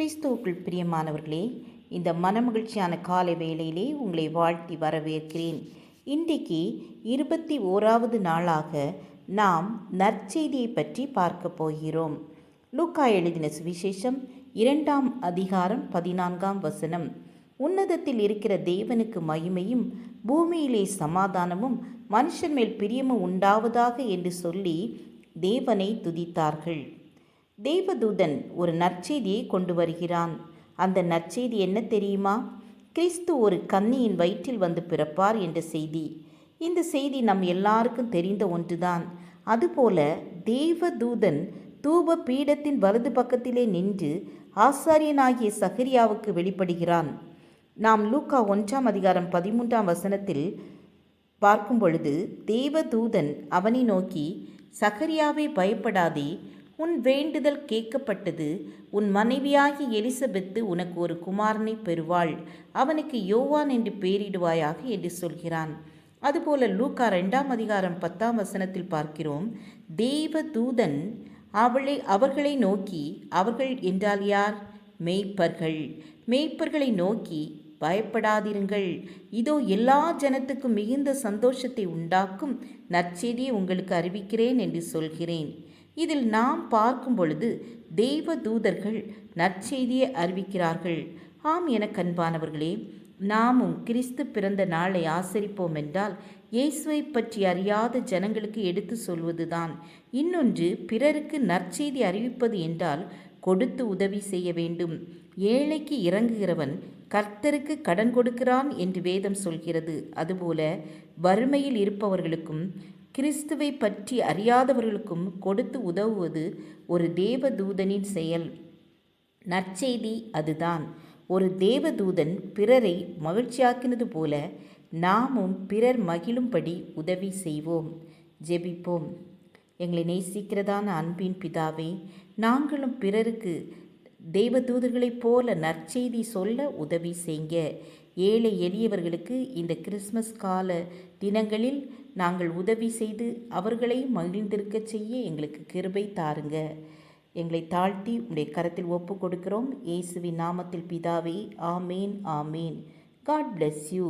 கிறிஸ்துவுக்குள் பிரியமானவர்களே, இந்த மனமகிழ்ச்சியான காலை வேளையிலே உங்களை வாழ்த்தி வரவேற்கிறேன். இன்றைக்கு 21வது நாளாக நாம் நற்செய்தியை பற்றி பார்க்க போகிறோம். லூக்கா எழுதின சுவிசேஷம் 2ஆம் அதிகாரம் 14ஆம் வசனம். உன்னதத்தில் இருக்கிற தேவனுக்கு மகிமையும் பூமியிலே சமாதானமும் மனுஷன் மேல் பிரியமும் உண்டாவதாக என்று சொல்லி தேவனை துதித்தார்கள். தேவதூதன் ஒரு நற்செய்தியை கொண்டு வருகிறான். அந்த நற்செய்தி என்ன தெரியுமா? கிறிஸ்து ஒரு கன்னியின் வயிற்றில் வந்து பிறப்பார் என்ற செய்தி. இந்த செய்தி நம் எல்லாருக்கும் தெரிந்த ஒன்றுதான். அதுபோல தேவதூதன் தூப பீடத்தின் வலது பக்கத்திலே நின்று ஆசாரியனாகிய சகரியாவுக்கு வெளிப்படுகிறான். நாம் லூக்கா 1ஆம் அதிகாரம் 13ஆம் வசனத்தில் பார்க்கும் பொழுது தேவதூதன் அவனை நோக்கி, சகரியாவே பயப்படாதே, உன் வேண்டுதல் கேட்கப்பட்டது. உன் மனைவியாகி எலிசபெத்து உனக்கு ஒரு குமாரனை பெறுவாள். அவனுக்கு யோவான் என்று பெயரிடுவாயாக என்று சொல்கிறான். அதுபோல லூக்கா 2ஆம் அதிகாரம் 10ஆம் வசனத்தில் பார்க்கிறோம். தேவதூதன் அவர்களை நோக்கி, அவர்கள் என்றால் யார்? மேய்ப்பர்களை நோக்கி, பயப்படாதிருங்கள், இதோ எல்லா ஜனத்துக்கும் மிகுந்த சந்தோஷத்தை உண்டாக்கும் நற்செய்தியை உங்களுக்கு அறிவிக்கிறேன் என்று சொல்கிறேன். இதில் நாம் பார்க்கும் பொழுது தேவதூதர்கள் நற்செய்தியை அறிவிக்கிறார்கள். ஆம் என கண்பானவர்களே, நாமும் கிறிஸ்து பிறந்த நாளை ஆசரிப்போம் என்றால் இயேசுவை பற்றி அறியாத ஜனங்களுக்கு எடுத்து சொல்வதுதான். இன்னொன்று, பிறருக்கு நற்செய்தி அறிவிப்பது என்றால் கொடுத்து உதவி செய்ய வேண்டும். ஏழைக்கு இறங்குகிறவன் கர்த்தருக்கு கடன் கொடுக்கிறான் என்று வேதம் சொல்கிறது. அதுபோல வறுமையில் இருப்பவர்களுக்கும் கிறிஸ்துவை பற்றி அறியாதவர்களுக்கும் கொடுத்து உதவுவது ஒரு தேவதூதனின் செயல். நற்செய்தி அதுதான். ஒரு தேவதூதன் பிறரை மகிழ்ச்சியாக்கினது போல நாமும் பிறர் மகிழும்படி உதவி செய்வோம். ஜெபிப்போம். எங்களை நேசிக்கிறதான அன்பின் பிதாவே, நாங்களும் பிறருக்கு தேவதூதர்களைப் போல நற்செய்தி சொல்ல உதவி செய்ங்க. ஏழை எளியவர்களுக்கு இந்த கிறிஸ்மஸ் கால தினங்களில் நாங்கள் உதவி செய்து அவர்களை மகிழ்ந்திருக்க செய்ய எங்களுக்கு கிருபை தாருங்க. எங்களை தாழ்த்தி உடைய கரத்தில் ஒப்பு கொடுக்கிறோம். இயேசுவின் நாமத்தில் பிதாவே, ஆமேன் ஆமேன். God bless you.